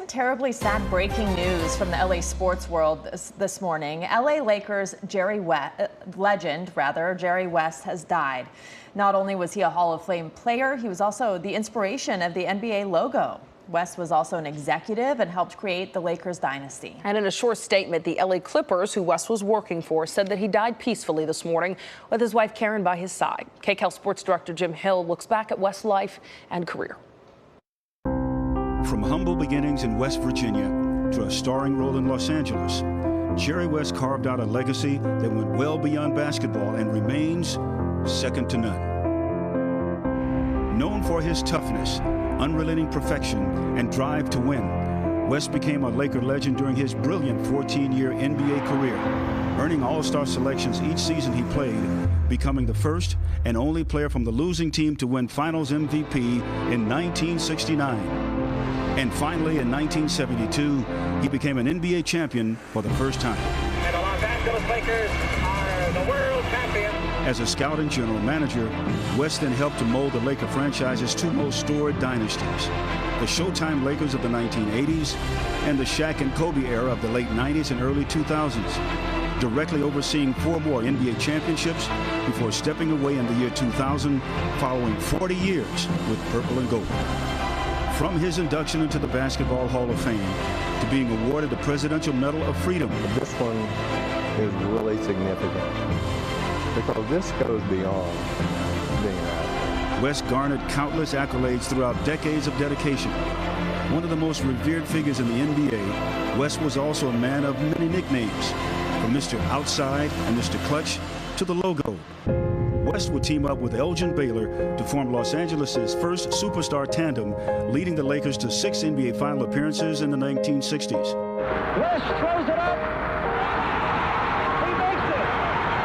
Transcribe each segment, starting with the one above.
terribly sad breaking news from the LA sports world this morning. LA Lakers legend Jerry West has died. Not only was he a Hall of Fame player, he was also the inspiration of the NBA logo. West was also an executive and helped create the Lakers dynasty. And in a short statement, the LA Clippers, who West was working for, said that he died peacefully this morning with his wife Karen by his side. KCAL Sports Director Jim Hill looks back at West's life and career. From humble beginnings in West Virginia to a starring role in Los Angeles, Jerry West carved out a legacy that went well beyond basketball and remains second to none. Known for his toughness, unrelenting perfection, and drive to win, West became a Laker legend during his brilliant 14-year NBA career, earning All-Star selections each season he played, becoming the first and only player from the losing team to win Finals MVP in 1969. And finally, in 1972, he became an NBA champion for the first time. And the Los Angeles Lakers are the world champions. As a scout and general manager, West then helped to mold the Laker franchise's two most storied dynasties, the Showtime Lakers of the 1980s and the Shaq and Kobe era of the late 90s and early 2000s, directly overseeing 4 more NBA championships before stepping away in the year 2000, following 40 years with purple and gold. From his induction into the Basketball Hall of Fame to being awarded the Presidential Medal of Freedom. This one is really significant because this goes beyond being an athlete. West garnered countless accolades throughout decades of dedication. One of the most revered figures in the NBA, West was also a man of many nicknames, from Mr. Outside and Mr. Clutch to the Logo. West would team up with Elgin Baylor to form Los Angeles' first superstar tandem, leading the Lakers to 6 NBA Final appearances in the 1960s. West throws it up. He makes it.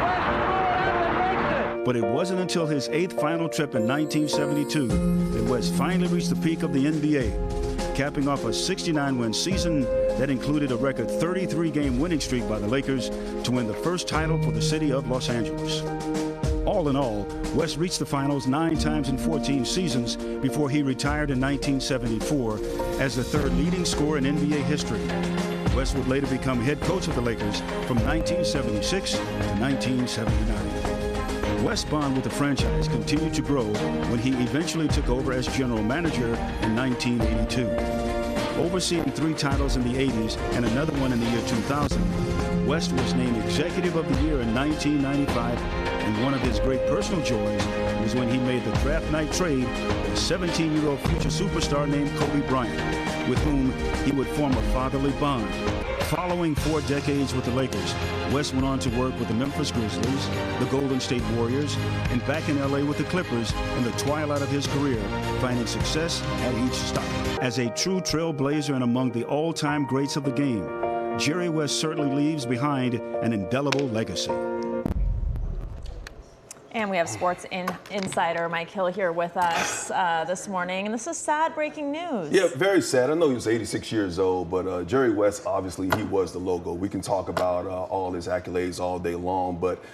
West throws it up and makes it. But it wasn't until his 8th final trip in 1972 that West finally reached the peak of the NBA, capping off a 69-win season that included a record 33-game winning streak by the Lakers to win the first title for the city of Los Angeles. All in all, West reached the finals 9 times in 14 seasons before he retired in 1974 as the 3rd leading scorer in NBA history. West would later become head coach of the Lakers from 1976 to 1979. West's bond with the franchise continued to grow when he eventually took over as general manager in 1982. Overseeing 3 titles in the 80s and another one in the year 2000, West was named Executive of the Year in 1995, and one of his great personal joys was when he made the draft night trade with a 17-year-old future superstar named Kobe Bryant, with whom he would form a fatherly bond. Following 4 decades with the Lakers, West went on to work with the Memphis Grizzlies, the Golden State Warriors, and back in LA with the Clippers in the twilight of his career, finding success at each stop. As a true trailblazer and among the all-time greats of the game, Jerry West certainly leaves behind an indelible legacy. And we have sports insider Mike Hill here with us this morning. And this is sad breaking news. Yeah, very sad. I know he was 86 years old, but Jerry West, obviously, he was the logo. We can talk about all his accolades all day long, but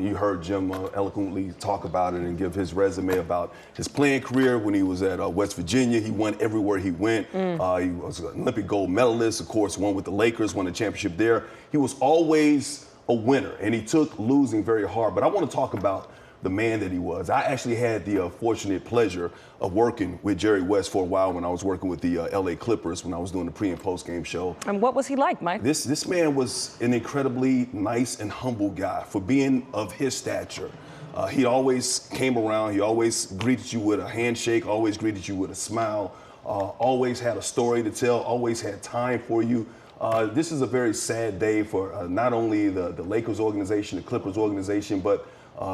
you heard Jim eloquently talk about it and give his resume about his playing career when he was at West Virginia. He won everywhere he went. He was an Olympic gold medalist, of course, won with the Lakers, won a championship there. He was always a winner, and he took losing very hard. But I want to talk about the man that he was. I actually had the fortunate pleasure of working with Jerry West for a while when I was working with the LA Clippers when I was doing the pre and post game show. And what was he like, Mike? This man was an incredibly nice and humble guy for being of his stature. He always came around. He always greeted you with a handshake, always greeted you with a smile, always had a story to tell, always had time for you. This is a very sad day for not only the Lakers organization, the Clippers organization, but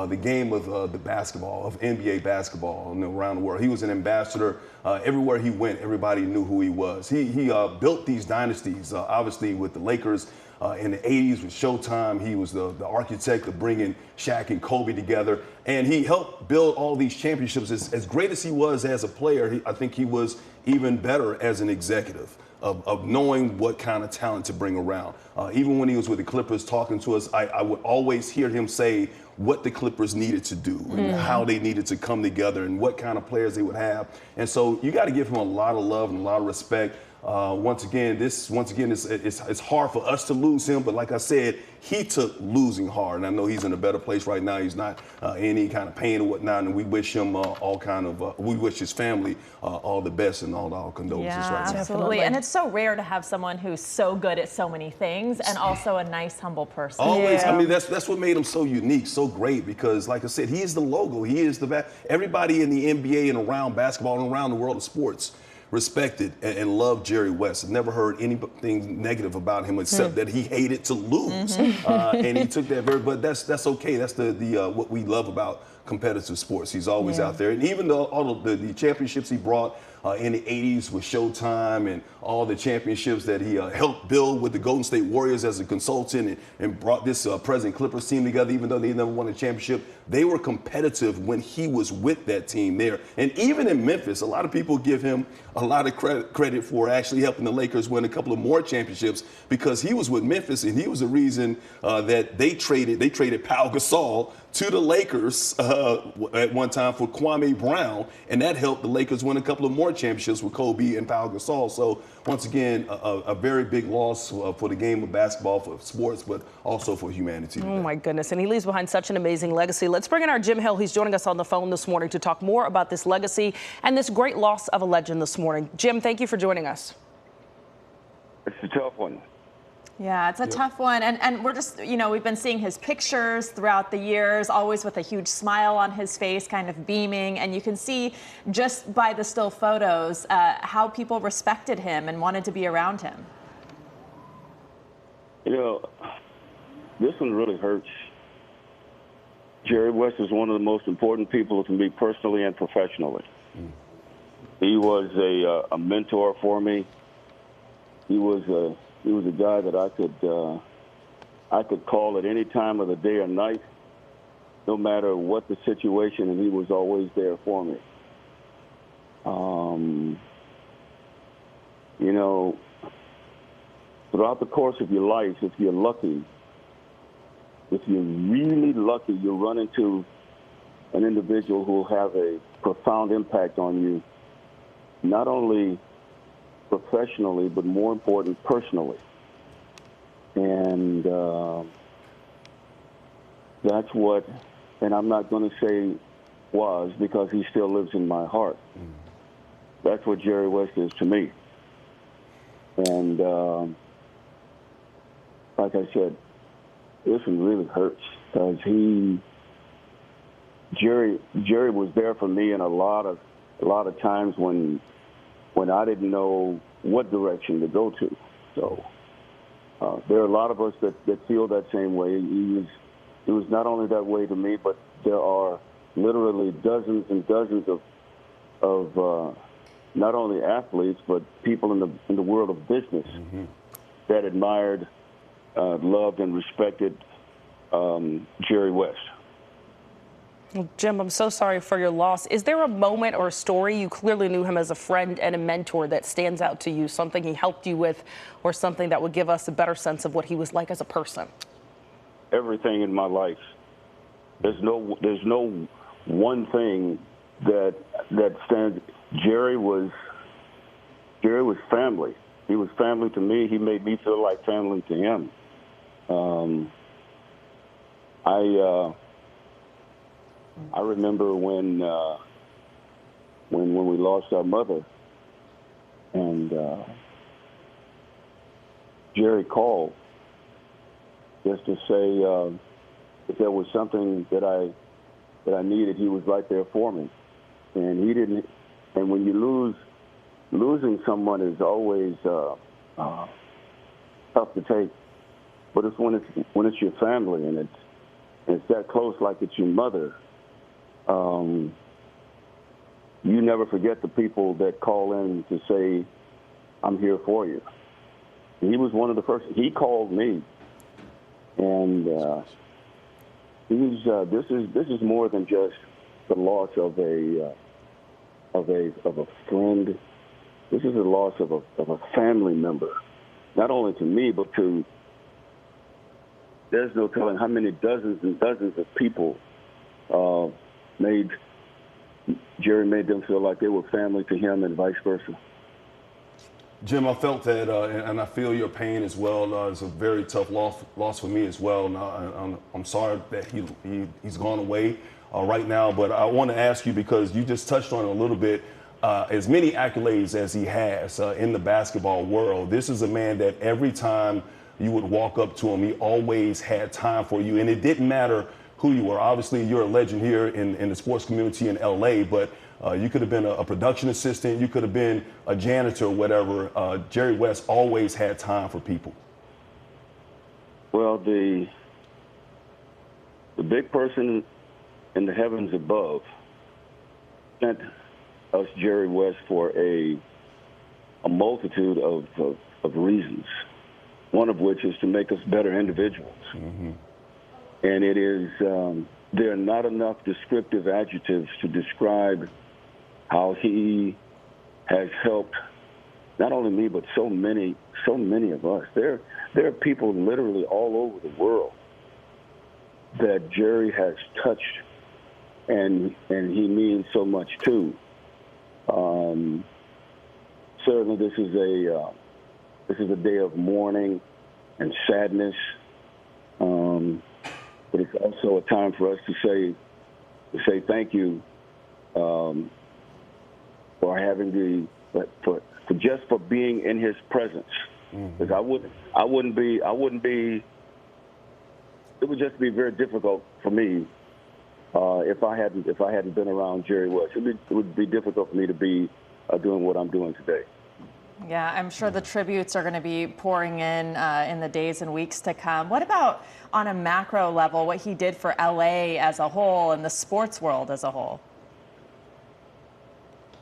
the game of the basketball, of NBA basketball around the world. He was an ambassador. Everywhere he went, everybody knew who he was. He built these dynasties, obviously with the Lakers in the 80s with Showtime. He was the architect of bringing Shaq and Kobe together. And he helped build all these championships. As great as he was as a player, I think he was even better as an executive. Of knowing what kind of talent to bring around. Even when he was with the Clippers talking to us, I would always hear him say what the Clippers needed to do and how they needed to come together and what kind of players they would have. And so you got to give him a lot of love and a lot of respect. Once again, it's hard for us to lose him, but like I said, he took losing hard, and I know he's in a better place right now. He's not in any kind of pain or whatnot, and we wish him we wish his family all the best and all our condolences right now. Absolutely. And it's so rare to have someone who's so good at so many things and also a nice, humble person. Always. I mean, that's what made him so unique, so great, because like I said, he is the logo. He is everybody in the NBA and around basketball and around the world of sports respected and loved Jerry West. I've never heard anything negative about him except that he hated to lose. And he took that but that's okay. That's the what we love about competitive sports. He's always out there. And even though all of the championships he brought in the 80s with Showtime and all the championships that he helped build with the Golden State Warriors as a consultant and brought this present Clippers team together, even though they never won a championship, they were competitive when he was with that team there. And even in Memphis, a lot of people give him a lot of credit for actually helping the Lakers win a couple of more championships, because he was with Memphis and he was the reason that they traded Pau Gasol to the Lakers at one time for Kwame Brown, and that helped the Lakers win a couple of more championships with Kobe and Pau Gasol. So once again, a very big loss for the game of basketball, for sports, but also for humanity today. Oh my goodness, and he leaves behind such an amazing legacy. Let's bring in our Jim Hill. He's joining us on the phone this morning to talk more about this legacy and this great loss of a legend this morning. Jim, thank you for joining us. It's a tough one. Yeah, it's a tough one. And we're just, we've been seeing his pictures throughout the years, always with a huge smile on his face, kind of beaming. And you can see just by the still photos how people respected him and wanted to be around him. This one really hurts. Jerry West is one of the most important people to me personally and professionally. He was a mentor for me. He was a guy that I could call at any time of the day or night, no matter what the situation, and he was always there for me. Throughout the course of your life, if you're lucky, if you're really lucky, you'll run into an individual who will have a profound impact on you, not only professionally, but more important, personally. And that's what, and I'm not going to say was, because he still lives in my heart. That's what Jerry West is to me. And like I said, this one really hurts, because Jerry was there for me in a lot of times when I didn't know what direction to go to. So there are a lot of us that feel that same way. He was not only that way to me, but there are literally dozens and dozens of not only athletes, but people in the world of business that admired, loved, and respected Jerry West. Well, Jim, I'm so sorry for your loss. Is there a moment or a story, you clearly knew him as a friend and a mentor, that stands out to you, something he helped you with, or something that would give us a better sense of what he was like as a person? Everything in my life. There's no one thing that stands. Jerry was family. He was family to me. He made me feel like family to him. I remember when we lost our mother, and Jerry called just to say if there was something that I needed, he was right there for me. And he didn't. And when you losing someone is always tough to take. But it's when it's your family and it's that close, like it's your mother. You never forget the people that call in to say, "I'm here for you." And he was one of the first. He called me, and this is more than just the loss of a friend. This is the loss of a family member, not only to me, but to. There's no telling how many dozens and dozens of people Jerry made them feel like they were family to him, and vice versa. Jim, I felt that, and I feel your pain as well. It's a very tough loss for me as well. And I'm sorry that he's gone away right now. But I want to ask you, because you just touched on it a little bit, as many accolades as he has in the basketball world, this is a man that every time you would walk up to him, he always had time for you. And it didn't matter who you were. Obviously, you're a legend here in the sports community in LA, but you could have been a production assistant, you could have been a janitor, whatever. Jerry West always had time for people. Well, the big person in the heavens above sent us Jerry West for a multitude of reasons, one of which is to make us better individuals. Mm-hmm. And it is, there are not enough descriptive adjectives to describe how he has helped not only me, but so many of us. There are people literally all over the world that Jerry has touched, and he means so much to. Certainly, this is a day of mourning and sadness, but it's also a time for us to say thank you for having for being in his presence. Because I wouldn't be. It would just be very difficult for me if I hadn't been around Jerry West. It would be difficult for me to be doing what I'm doing today. Yeah, I'm sure the tributes are going to be pouring in the days and weeks to come. What about on a macro level, what he did for LA as a whole and the sports world as a whole?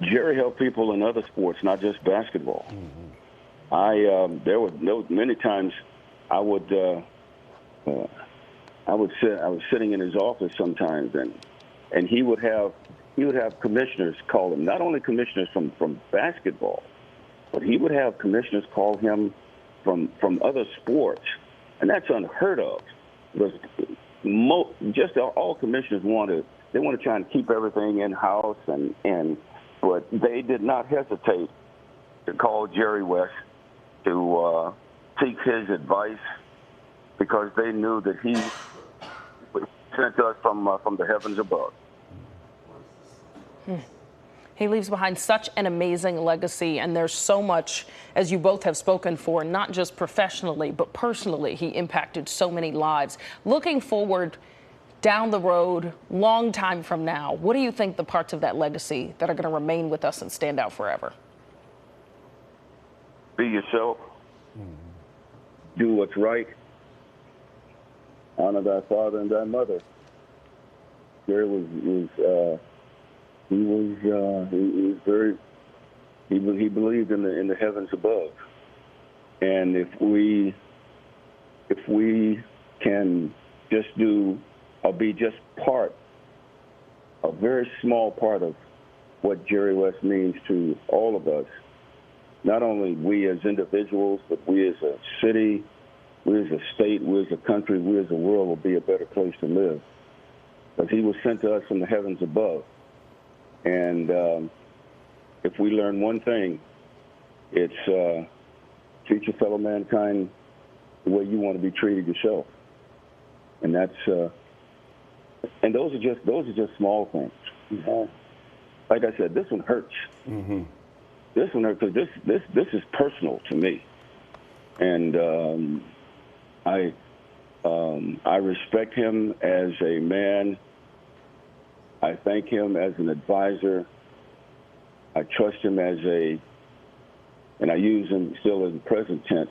Jerry helped people in other sports, not just basketball. Mm-hmm. There was many times I was sitting in his office sometimes, and he would have commissioners call him, not only commissioners from basketball, but he would have commissioners call him from other sports, and that's unheard of. Because just all commissioners want to try and keep everything in house, but they did not hesitate to call Jerry West to seek his advice, because they knew that he sent us from the heavens above. He leaves behind such an amazing legacy, and there's so much, as you both have spoken for, not just professionally, but personally, he impacted so many lives. Looking forward down the road, long time from now, what do you think the parts of that legacy that are going to remain with us and stand out forever? Be yourself. Do what's right. Honor thy father and thy mother. Jerry he believed in the heavens above, and if we can just do or be just a very small part of what Jerry West means to all of us, not only we as individuals, but we as a city, we as a state, we as a country, we as a world will be a better place to live. Because he was sent to us from the heavens above. And if we learn one thing, it's treat your fellow mankind the way you want to be treated yourself. And that's and those are just small things. Mm-hmm. Like I said, this one hurts. Mm-hmm. This one hurts because this is personal to me, and I respect him as a man. I thank him as an advisor. I trust him and I use him still in the present tense.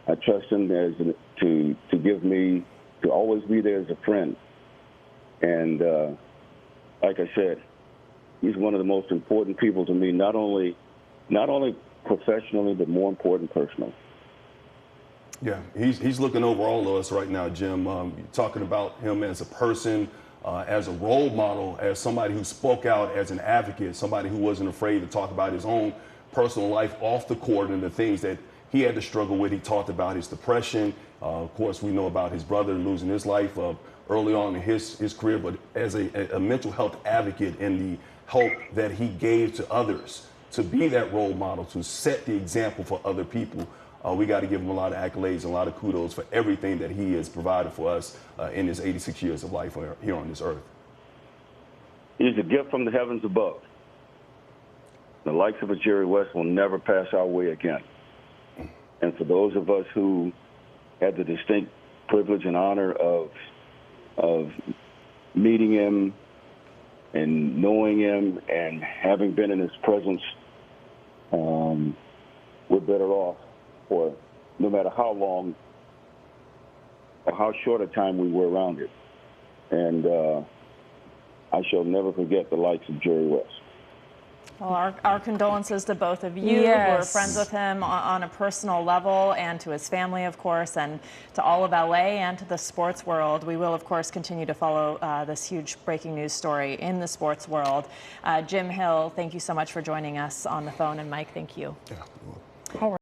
I trust him to give me, to always be there as a friend. And like I said, he's one of the most important people to me, not only professionally, but more important personally. Yeah, he's looking over all of us right now, Jim. You're talking about him as a person, as a role model, as somebody who spoke out as an advocate, somebody who wasn't afraid to talk about his own personal life off the court and the things that he had to struggle with. He talked about his depression. Of course, we know about his brother losing his life early on in his career, but as a mental health advocate and the help that he gave to others to be that role model, to set the example for other people. We got to give him a lot of accolades and a lot of kudos for everything that he has provided for us in his 86 years of life here on this earth. He's a gift from the heavens above. The likes of a Jerry West will never pass our way again. And for those of us who had the distinct privilege and honor of meeting him and knowing him and having been in his presence, we're better off for no matter how long or how short a time we were around it. And I shall never forget the likes of Jerry West. Well, our condolences to both of you who are friends with him on a personal level, and to his family, of course, and to all of LA and to the sports world. We will, of course, continue to follow this huge breaking news story in the sports world. Jim Hill, thank you so much for joining us on the phone, and Mike, thank you. Yeah. All right.